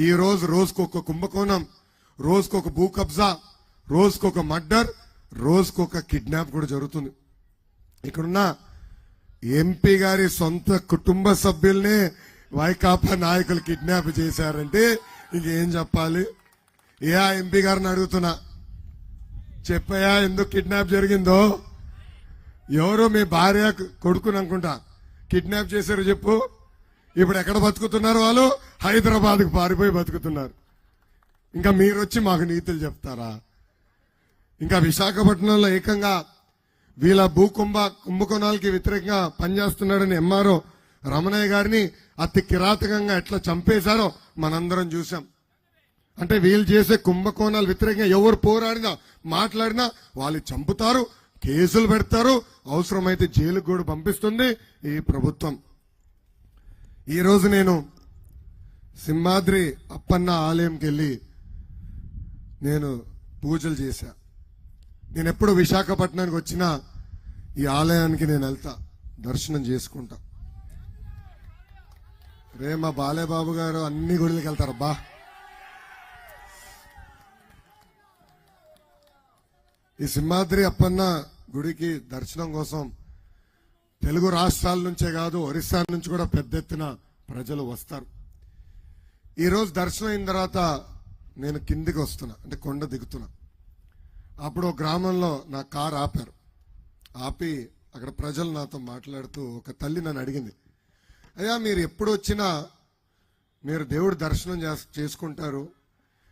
ఈ రోజు రోజుకొక కుంభకోణం, రోజుకొక భూ కబ్జా, రోజుకొక మర్డర్, రోజుకొక కిడ్నాప్ కూడా జరుగుతుంది. ఇక్కడున్న ఎంపీ గారి సొంత కుటుంబ సభ్యుల్నే వైకాపా నాయకులు కిడ్నాప్ చేశారంటే ఇంకేం చెప్పాలి? ఏ ఎంపీ గారిని అడుగుతున్నా, చెప్పయా ఎందుకు కిడ్నాప్ జరిగిందో? ఎవరో మీ భార్య కొడుకుని అనుకుంటా కిడ్నాప్ చేశారు చెప్పు. ఇప్పుడు ఎక్కడ బతుకుతున్నారు వాళ్ళు? హైదరాబాద్కు పారిపోయి బతుకుతున్నారు. ఇంకా మీరు వచ్చి మాకు నీతులు చెప్తారా? ఇంకా విశాఖపట్నంలో ఏకంగా వీళ్ళ కుంభకోణాలకి వ్యతిరేకంగా పనిచేస్తున్నాడని ఎంఆర్ఓ రమణయ్య గారిని అతి కిరాతకంగా ఎట్లా చంపేశారో మనందరం చూసాం. అంటే వీళ్ళు చేసే కుంభకోణాలు వ్యతిరేకంగా ఎవరు పోరాడినా మాట్లాడినా వాళ్ళు చంపుతారు, కేసులు పెడతారు, అవసరమైతే జైలుకు కూడా పంపిస్తుంది ఈ ప్రభుత్వం. ఈ రోజు నేను సింహాద్రి అప్పన్న ఆలయంకి వెళ్ళి నేను పూజలు చేశా. నేను ఎప్పుడు విశాఖపట్నానికి వచ్చినా ఈ ఆలయానికి నేను వెళ్తా, దర్శనం చేసుకుంటా. రే మా బాలేబాబు గారు అన్ని గుడికి వెళ్తారబ్బా. ఈ సింహాద్రి అప్పన్న గుడికి దర్శనం కోసం తెలుగు రాష్ట్రాల నుంచే కాదు ఒరిస్సా నుంచి కూడా పెద్ద ఎత్తున ప్రజలు వస్తారు. ఈరోజు దర్శనం అయిన తర్వాత నేను కిందికి వస్తున్నా, అంటే కొండ దిగుతున్నా. అప్పుడు గ్రామంలో నా కారు ఆపారు. ఆపి అక్కడ ప్రజలు నాతో మాట్లాడుతూ ఒక తల్లి నన్ను అడిగింది, అయ్యా మీరు ఎప్పుడు వచ్చినా మీరు దేవుడు దర్శనం చేసుకుంటారు,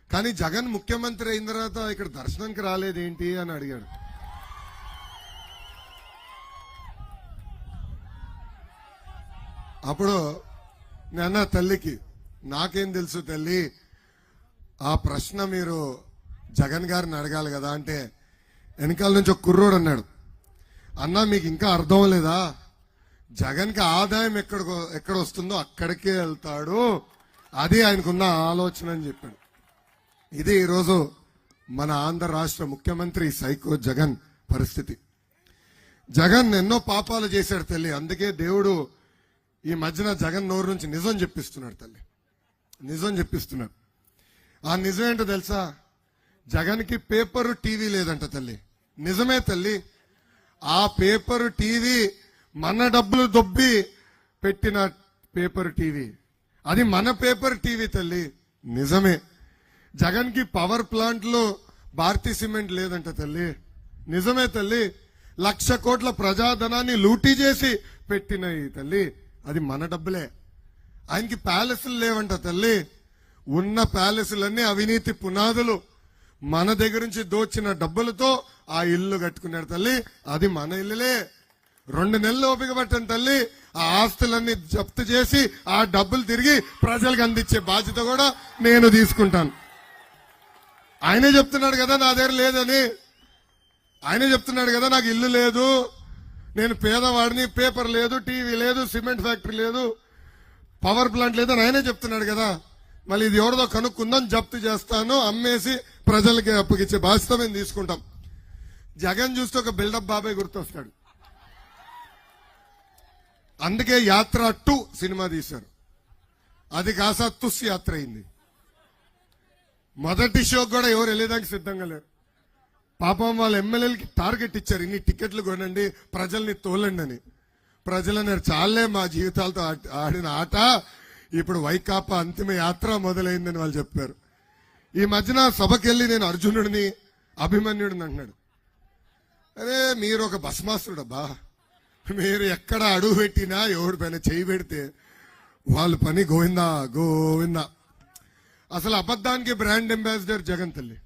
కానీ జగన్ ముఖ్యమంత్రి అయిన తర్వాత ఇక్కడ దర్శనానికి రాలేదేంటి అని అడిగాడు. అప్పుడు నేను తల్లికి, నాకేం తెలుసు తల్లి, ఆ ప్రశ్న మీరు జగన్ గారిని అడగాలి కదా అంటే, వెనకాల నుంచి ఒక కుర్రోడు అన్నాడు, అన్నా మీకు ఇంకా అర్థం లేదా, జగన్కి ఆదాయం ఎక్కడ వస్తుందో అక్కడికే వెళ్తాడు, అది ఆయనకున్న ఆలోచన అని చెప్పాడు. ఇది ఈరోజు మన ఆంధ్ర రాష్ట్ర ముఖ్యమంత్రి సైకో జగన్ పరిస్థితి. జగన్ ఎన్నో పాపాలు చేశాడు తల్లి, అందుకే దేవుడు ఈ మధ్యన జగన్ నోరు నుంచి నిజం చెప్పిస్తున్నాడు తల్లి, నిజం చెప్పిస్తున్నాడు. ఆ నిజం ఏంటో తెలుసా? జగన్కి పేపరు టీవీ లేదంట తల్లి. నిజమే తల్లి, ఆ పేపరు టీవీ మన డబ్బులు దొబ్బి పెట్టిన పేపర్ టీవీ, అది మన పేపర్ టీవీ తల్లి. నిజమే. జగన్ కి పవర్ ప్లాంట్ లో భారతీ సిమెంట్ లేదంట తల్లి. నిజమే తల్లి. 1,00,000 కోట్ల ప్రజాధనాన్ని లూటీ చేసి పెట్టిన ఈ తల్లి, అది మన డబ్బులే. ఆయనకి ప్యాలెస్లు లేవంట తల్లి. ఉన్న ప్యాలెస్లన్నీ అవినీతి పునాదులు. మన దగ్గర నుంచి దోచిన డబ్బులతో ఆ ఇల్లు కట్టుకున్నాడు తల్లి, అది మన ఇల్లులే. 2 నెలలు ఓపిక పట్టండి తల్లి, ఆ ఆస్తులన్నీ జప్తు చేసి ఆ డబ్బులు తిరిగి ప్రజలకు అందించే బాధ్యత కూడా నేను తీసుకుంటాను. ఆయనే చెప్తున్నాడు కదా నా దగ్గర లేదని, ఆయనే చెప్తున్నాడు కదా నాకు ఇల్లు లేదు, నేను పేదవాడిని, పేపర్ లేదు, టీవీ లేదు, సిమెంట్ ఫ్యాక్టరీ లేదు, పవర్ ప్లాంట్ లేదని ఆయనే చెప్తున్నాడు కదా. మళ్ళీ ఇది ఎవరిదో కనుక్కుందాం, జప్తు చేస్తాను, అమ్మేసి ప్రజలకి అప్పగిచ్చే బాధ్యత మేము తీసుకుంటాం. జగన్ చూస్తే ఒక బిల్డప్ బాబాయ్ గుర్తొస్తాడు. అందుకే యాత్ర 2 సినిమా తీశారు. అది కాసా తుస్ యాత్ర అయింది. మొదటి షోకి కూడా ఎవరు వెళ్ళేదానికి సిద్ధంగా లేరు. పాపం వాళ్ళ ఎమ్మెల్యేలకి టార్గెట్ ఇచ్చారు, ఇన్ని టికెట్లు కొనండి, ప్రజల్ని తోలండి అని. ప్రజలన్నారు చాలే మా జీవితాలతో ఆడిన ఆట, ఇప్పుడు వైకాపా అంతిమ యాత్ర మొదలైందని వాళ్ళు చెప్పారు. ఈ మధ్యన సభకెళ్ళి నేను అర్జునుడిని అభిమన్యుడిని అంటున్నాడు. అరే మీరు ఒక భస్మాసుడబ్బా, మీరు ఎక్కడ అడుగు పెట్టినా ఎవరి పైన చేయి పెడితే వాళ్ళ పని గోవిందా గోవిందా. అసలు అబద్ధానికి బ్రాండ్ అంబాసిడర్ జగన్ తల్లి.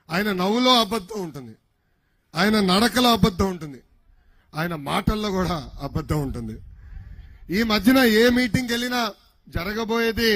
ఆయన నవ్వులో అబద్ధం ఉంటుంది, ఆయన నడకలో అబద్ధం ఉంటుంది, ఆయన మాటల్లో కూడా అబద్ధం ఉంటుంది. ఈ మధ్యన ఏ మీటింగ్కి వెళ్ళినా జరగబోయేది